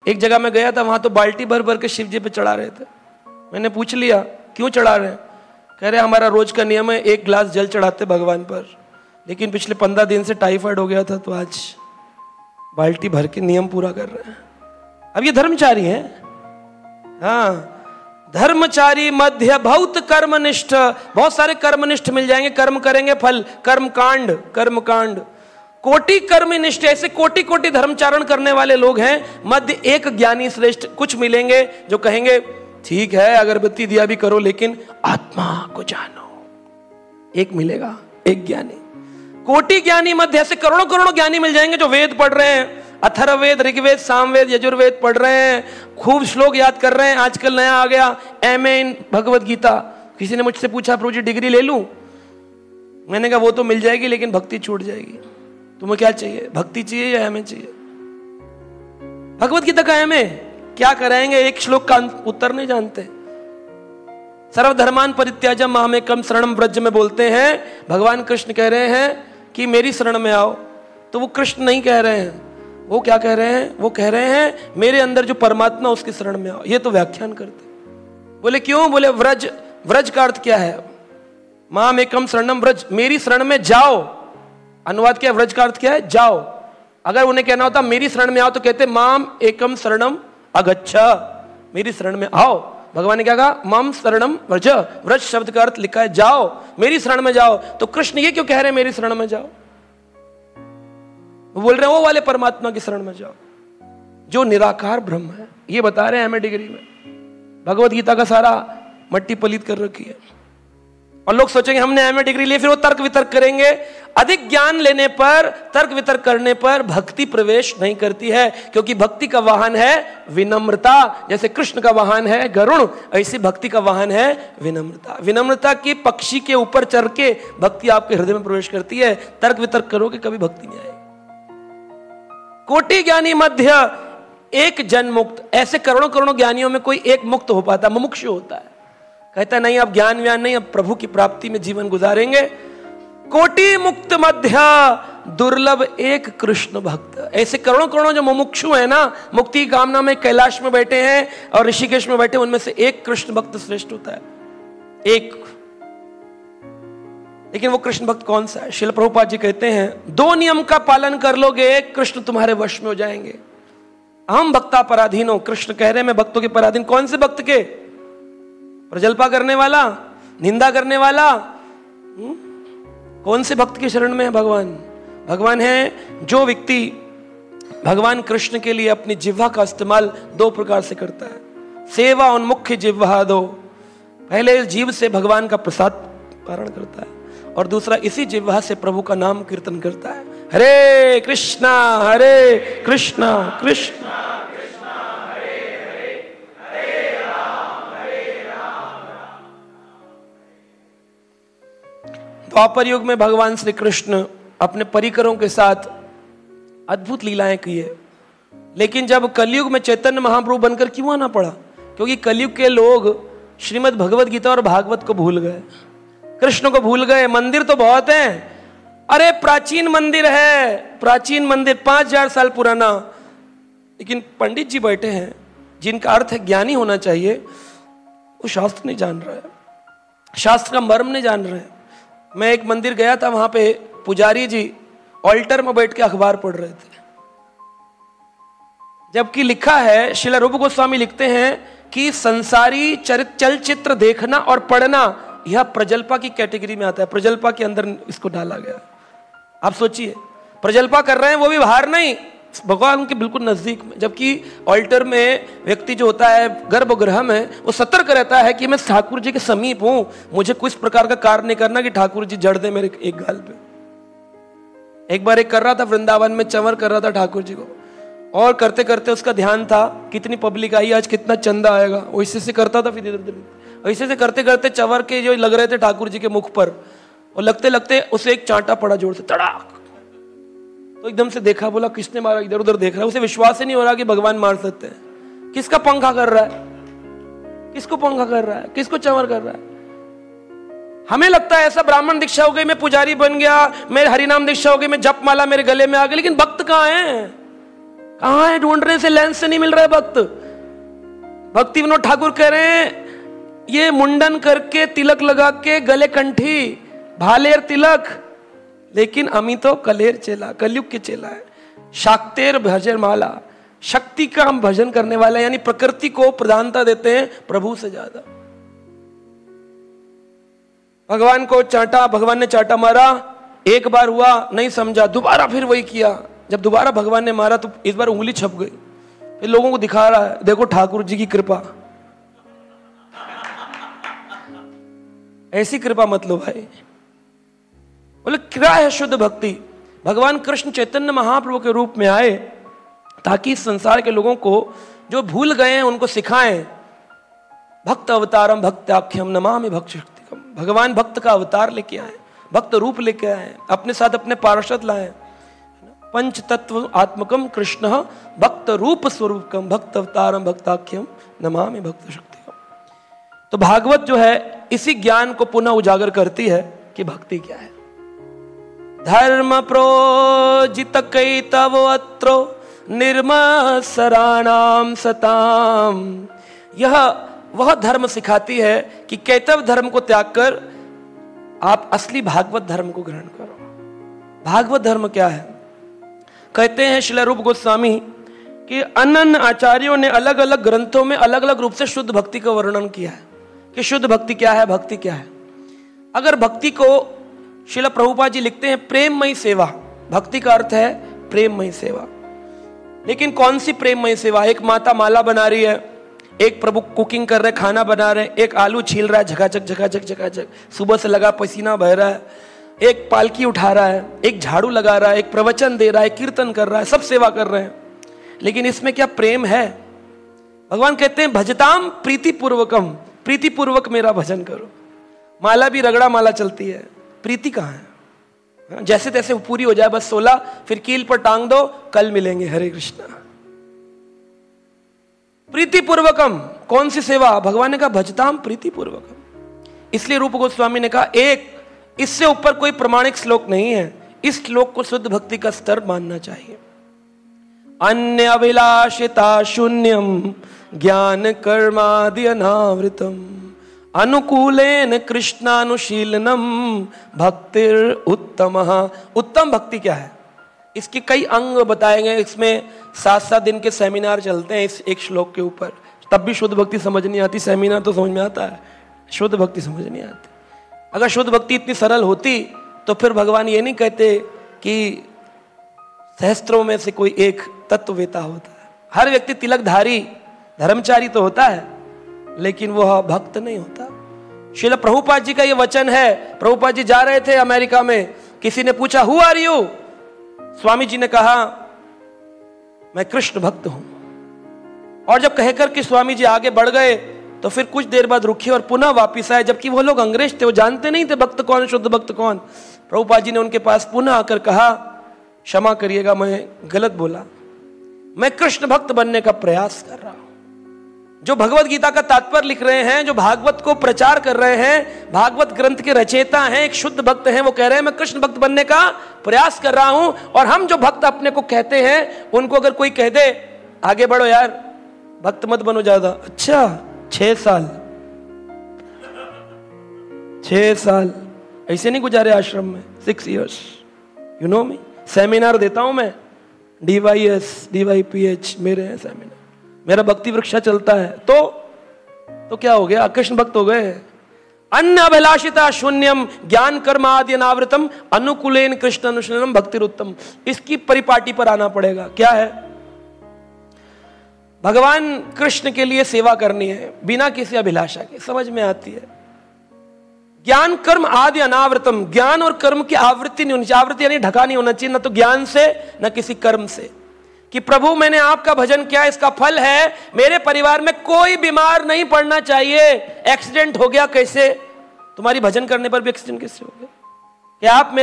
एक जगह मैं गया था, वहां तो बाल्टी भर भर के शिव जी पे चढ़ा रहे थे। मैंने पूछ लिया क्यों चढ़ा रहे हैं? कह रहे हमारा रोज का नियम है 1 गिलास जल चढ़ाते भगवान पर, लेकिन पिछले 15 दिन से टाइफाइड हो गया था तो आज बाल्टी भर के नियम पूरा कर रहे हैं। अब ये धर्मचारी हैं। हाँ, धर्मचारी मध्य बहुत कर्मनिष्ठ, बहुत सारे कर्मनिष्ठ मिल जाएंगे, कर्म करेंगे फल, कर्मकांड कोटि कर्मनिष्ठ, ऐसे कोटि कोटि धर्मचारण करने वाले लोग हैं। मध्य एक ज्ञानी श्रेष्ठ, कुछ मिलेंगे जो कहेंगे ठीक है अगरबत्ती दिया भी करो लेकिन आत्मा को जानो, एक मिलेगा, एक ज्ञानी। कोटि ज्ञानी मध्य, ऐसे करोड़ों करोड़ों ज्ञानी मिल जाएंगे जो वेद पढ़ रहे हैं, अथर्ववेद, ऋग्वेद, सामवेद, यजुर्वेद पढ़ रहे हैं, खूब श्लोक याद कर रहे हैं। आजकल नया आ गया एमए इन भगवत गीता। किसी ने मुझसे पूछा प्रभु जी डिग्री ले लूं? मैंने कहा वो तो मिल जाएगी लेकिन भक्ति छूट जाएगी। तुम्हें क्या चाहिए, भक्ति चाहिए या एमए चाहिए? भगवत गीता का एमए क्या कराएंगे? एक श्लोक का उत्तर नहीं जानते। सर्वधर्मान परित्याज्य मामेकम शरणम व्रज में बोलते हैं, भगवान कृष्ण कह रहे हैं कि मेरी शरण में आओ। तो वो कृष्ण नहीं कह रहे हैं, वो क्या कह रहे हैं? वो कह रहे हैं मेरे अंदर जो परमात्मा उसकी शरण में आओ। ये तो व्याख्यान करते। बोले क्यों? बोले व्रज, व्रज का अर्थ क्या है? माम एकम शरणम व्रज, मेरी शरण में जाओ। अनुवाद क्या है? व्रज का अर्थ क्या है? जाओ। अगर उन्हें कहना होता मेरी शरण में आओ तो कहते माम एकम शरणम अगच्छा, मेरी शरण में आओ। भगवान ने क्या कहा? माम शरणम व्रज, व्रज शब्द का अर्थ लिखा है जाओ, मेरी शरण में जाओ। तो कृष्ण ये क्यों कह रहे हैं मेरी शरण में जाओ? वो बोल रहे हैं वो वाले परमात्मा की शरण में जाओ जो निराकार ब्रह्म है। ये बता रहे हैं एमए डिग्री में। भगवत गीता का सारा मट्टी पलीत कर रखी है। और लोग सोचेंगे हमने एमए डिग्री ली, फिर वो तर्क वितर्क करेंगे। अधिक ज्ञान लेने पर, तर्क वितर्क करने पर भक्ति प्रवेश नहीं करती है, क्योंकि भक्ति का वाहन है विनम्रता। जैसे कृष्ण का वाहन है गरुण, ऐसी भक्ति का वाहन है विनम्रता। विनम्रता के पक्षी के ऊपर चढ़ के भक्ति आपके हृदय में प्रवेश करती है। तर्क वितर्क करोगे कभी भक्ति नहीं आएगी। कोटि ज्ञानी मध्य एक जन मुक्त, ऐसे करोड़ों करोड़ों ज्ञानियों में कोई एक मुक्त हो पाता, मुमुक्षु होता है। कहता नहीं अब ज्ञान व्यान नहीं, अब प्रभु की प्राप्ति में जीवन गुजारेंगे। कोटि मुक्त मध्य दुर्लभ एक कृष्ण भक्त, ऐसे करोड़ों करोड़ों जो मुमुक्षु है ना, मुक्ति की कामना में कैलाश में बैठे हैं और ऋषिकेश में बैठे, उनमें से एक कृष्ण भक्त श्रेष्ठ होता है, एक। लेकिन वो कृष्ण भक्त कौन सा है? श्रील प्रभुपाद जी कहते हैं 2 नियम का पालन कर लोगे कृष्ण तुम्हारे वश में हो जाएंगे। हम भक्ता पराधीनो, कृष्ण कह रहे हैं मैं भक्तों के पराधीन। कौन से भक्त के? प्रजल्पा करने वाला, निंदा करने वाला, कौन से भक्त की शरण में है भगवान? भगवान है जो व्यक्ति भगवान कृष्ण के लिए अपनी जिह्वा का इस्तेमाल 2 प्रकार से करता है। सेवा उन्मुख्य जिह्वा दो, पहले जीव से भगवान का प्रसाद पारण करता है और दूसरा इसी जिह्वा से प्रभु का नाम कीर्तन करता है। हरे कृष्णा कृष्णा कृष्णा कृष्णा हरे हरे, हरे राम राम। द्वापर युग में भगवान श्री कृष्ण अपने परिकरों के साथ अद्भुत लीलाएं किए, लेकिन जब कलयुग में चैतन्य महाप्रभु बनकर क्यों आना पड़ा? क्योंकि कलयुग के लोग श्रीमद् भगवद गीता और भागवत को भूल गए, कृष्ण को भूल गए। मंदिर तो बहुत हैं, अरे प्राचीन मंदिर है, प्राचीन मंदिर 5000 साल पुराना, लेकिन पंडित जी बैठे हैं जिनका अर्थ है ज्ञानी होना चाहिए, वो शास्त्र नहीं जान रहा है, शास्त्र का मर्म नहीं जान रहे हैं। मैं एक मंदिर गया था, वहां पे पुजारी जी ऑल्टर में बैठ के अखबार पढ़ रहे थे, जबकि लिखा है, श्रील रूप गोस्वामी लिखते हैं कि संसारी चलचित्र देखना और पढ़ना यह प्रजल्पा की कैटेगरी में आता है। प्रजल्पा के अंदर इसको डाला गया। आप सोचिए, प्रजल्पा कर रहे हैं वो भी बाहर नहीं, भगवान के बिल्कुल नजदीक में, जबकि ऑल्टर में व्यक्ति जो होता है गर्भगृह में, वो सतर्क रहता है कि मैं ठाकुर जी के समीप हूं, मुझे कुछ प्रकार का कार्य नहीं करना कि ठाकुर जी जड़ दे मेरे एक गाल पे। एक बार एक कर रहा था वृंदावन में, चंवर कर रहा था ठाकुर जी को, और करते करते उसका ध्यान था कितनी पब्लिक आई, आज कितना चंदा आएगा, वैसे से करता था। फिर इधर ऐसे से करते करते चंवर के जो लग रहे थे ठाकुर जी के मुख पर, और लगते लगते उसे एक चांटा पड़ा जोर से, तड़ाक। तो एकदम से देखा, बोला किसने मारा? इधर उधर देख रहा है, उसे विश्वास ही नहीं हो रहा कि भगवान मार सकते हैं। किसका पंखा कर रहा है, किसको पंखा कर रहा है, किसको चंवर कर रहा है? हमें लगता है ऐसा ब्राह्मण दीक्षा हो गई, मैं पुजारी बन गया, मेरे हरिनाम दीक्षा हो गई, मैं जप माला मेरे गले में आ गई, लेकिन भक्त कहाँ है? कहां है ढूंढ रहे से लेंस से नहीं मिल रहा है भक्त। भक्ति विनोद ठाकुर कह रहे हैं ये मुंडन करके तिलक लगा के गले कंठी भालेर तिलक, लेकिन अमी तो कलेर चेला, कलयुग के चेला है। शाक्तेर भजन माला, शक्ति का हम भजन करने वाले, यानी प्रकृति को प्रधानता देते हैं प्रभु से ज्यादा। भगवान को चाटा, भगवान ने चाटा मारा, एक बार हुआ नहीं समझा, दोबारा फिर वही किया। जब दोबारा भगवान ने मारा तो इस बार उंगली छप गई, फिर लोगों को दिखा रहा है देखो ठाकुर जी की कृपा। ऐसी कृपा मत लो भाई। बोले क्या है शुद्ध भक्ति? भगवान कृष्ण चैतन्य महाप्रभु के रूप में आए ताकि इस संसार के लोगों को जो भूल गए हैं उनको सिखाएं। भक्त अवतारम भक्त्याख्यम नमामि भक्त शक्तिकम। भगवान भक्त का अवतार लेके आए, भक्त रूप लेके आए, अपने साथ अपने पार्षद लाए। पंच तत्व आत्मकम कृष्ण भक्त रूप स्वरूपकम भक्त अवतारम भक्ताख्यम नमामि भक्त शक्तिकम। तो भागवत जो है इसी ज्ञान को पुनः उजागर करती है कि भक्ति क्या है। धर्म प्रोजित कैतवो अत्रो निर्मत्सराणाम सताम। यह वह धर्म सिखाती है कि कैतव धर्म को त्याग कर आप असली भागवत धर्म को ग्रहण करो। भागवत धर्म क्या है? कहते हैं श्रील रूप गोस्वामी कि अनन्य आचार्यों ने अलग अलग ग्रंथों में अलग अलग रूप से शुद्ध भक्ति का वर्णन किया है कि शुद्ध भक्ति क्या है, भक्ति क्या है। अगर भक्ति को श्रील प्रभुपाद जी लिखते हैं प्रेममयी सेवा, भक्ति का अर्थ है प्रेममयी सेवा। लेकिन कौन सी प्रेममयी सेवा? एक माता माला बना रही है, एक प्रभु कुकिंग कर रहे, खाना बना रहे, एक आलू छील रहा है झकाझक झकाझक झकाझक, सुबह से लगा पसीना बह रहा है, एक पालकी उठा रहा है, एक झाड़ू लगा रहा है, एक प्रवचन दे रहा है, कीर्तन कर रहा है, सब सेवा कर रहे हैं। लेकिन इसमें क्या प्रेम है? भगवान कहते हैं भजताम प्रीति पूर्वकम, प्रीति पूर्वक मेरा भजन करो। माला भी रगड़ा माला चलती है, प्रीति कहां है? जैसे तैसे पूरी हो जाए बस 16, फिर कील पर टांग दो, कल मिलेंगे, हरे कृष्णा। प्रीति पूर्वकम कौन सी सेवा? भगवान ने कहा भजताम प्रीति पूर्वकम। इसलिए रूप गोस्वामी ने कहा एक इससे ऊपर कोई प्रमाणिक श्लोक नहीं है, इस श्लोक को शुद्ध भक्ति का स्तर मानना चाहिए। अन्य अभिलाषिता शून्यम ज्ञान कर्मादि अनावृतम अनुकूलेन कृष्णानुशीलनम भक्तिर उत्तम। उत्तम भक्ति क्या है? इसके कई अंग बताए गए। इसमें 7-7 दिन के सेमिनार चलते हैं इस एक श्लोक के ऊपर, तब भी शुद्ध भक्ति समझ नहीं आती। सेमिनार तो समझ में आता है, शुद्ध भक्ति समझ नहीं आती। अगर शुद्ध भक्ति इतनी सरल होती तो फिर भगवान ये नहीं कहते कि सहस्त्रों में से कोई एक तत्ववेता होता है। हर व्यक्ति तिलकधारी धर्मचारी तो होता है, लेकिन वह भक्त नहीं होता। श्रील प्रभुपाद जी का ये वचन है। प्रभुपाद जी जा रहे थे अमेरिका में, किसी ने पूछा who are you? Swami ji ने कहा मैं कृष्ण भक्त हूं। और जब कहकर कि स्वामी जी आगे बढ़ गए तो फिर कुछ देर बाद रुके और पुनः वापिस आए, जबकि वो लोग अंग्रेज थे, वो जानते नहीं थे भक्त कौन, शुद्ध भक्त कौन। प्रभुपाद जी ने उनके पास पुनः आकर कहा क्षमा करिएगा, मैं गलत बोला, मैं कृष्ण भक्त बनने का प्रयास कर रहा हूं। जो भगवत गीता का तात्पर्य लिख रहे हैं, जो भागवत को प्रचार कर रहे हैं, भागवत ग्रंथ के रचयिता हैं, एक शुद्ध भक्त हैं, वो कह रहे हैं मैं कृष्ण भक्त बनने का प्रयास कर रहा हूं। और हम जो भक्त अपने को कहते हैं, उनको अगर कोई कह दे आगे बढ़ो यार, भक्त मत बनो ज्यादा, अच्छा 6 साल ऐसे नहीं गुजारे आश्रम में, 6 years, you know me. Seminar देता हूं मैं, DYS DYPH मेरे हैं सेमिनार, मेरा भक्ति वृक्षा चलता है। तो क्या हो गया? कृष्ण भक्त हो गए। अन्य अभिलाषिता शून्यम ज्ञान कर्म आदि अनावृतम अनुकूलेन कृष्ण अनुशीलनम भक्तिरुत्तम। इसकी परिपाटी पर आना पड़ेगा। क्या है? भगवान कृष्ण के लिए सेवा करनी है बिना किसी अभिलाषा के, समझ में आती है। ज्ञान कर्म आदि अनावृतम, ज्ञान और कर्म की आवृत्ति नहीं होनी चाहिए। आवृत्ति यानी ढका नहीं होना चाहिए, न तो ज्ञान से न किसी कर्म से। कि प्रभु मैंने आपका भजन किया, इसका फल है मेरे परिवार में कोई बीमार नहीं पड़ना चाहिए। एक्सीडेंट हो गया, कैसे? तुम्हारी भजन करने पर भी एक्सीडेंट कैसे हो गया? क्या आप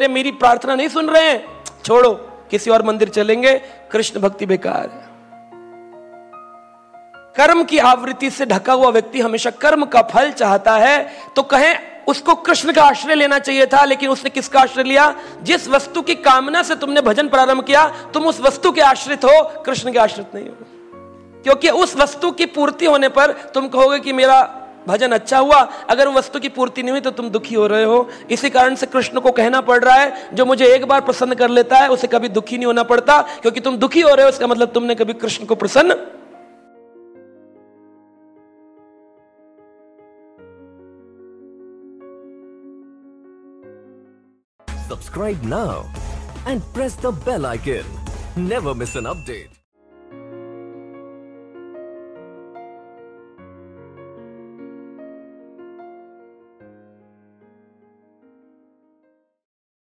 मेरी प्रार्थना नहीं सुन रहे हैं? छोड़ो, किसी और मंदिर चलेंगे, कृष्ण भक्ति बेकार है। कर्म की आवृत्ति से ढका हुआ व्यक्ति हमेशा कर्म का फल चाहता है। तो कहें उसको कृष्ण का आश्रय लेना चाहिए था, लेकिन उसने किसका आश्रय लिया? जिस वस्तु की कामना से तुमने भजन प्रारंभ किया, तुम उस वस्तु के आश्रित हो, कृष्ण के आश्रित नहीं हो। क्योंकि उस वस्तु की पूर्ति होने पर तुम कहोगे कि मेरा भजन अच्छा हुआ, अगर वो वस्तु की पूर्ति नहीं हुई तो तुम दुखी हो रहे हो। इसी कारण से कृष्ण को कहना पड़ रहा है, जो मुझे एक बार प्रसन्न कर लेता है उसे कभी दुखी नहीं होना पड़ता, क्योंकि तुम दुखी हो रहे हो इसका मतलब तुमने कभी कृष्ण को प्रसन्न। Subscribe now and press the bell icon. Never miss an update.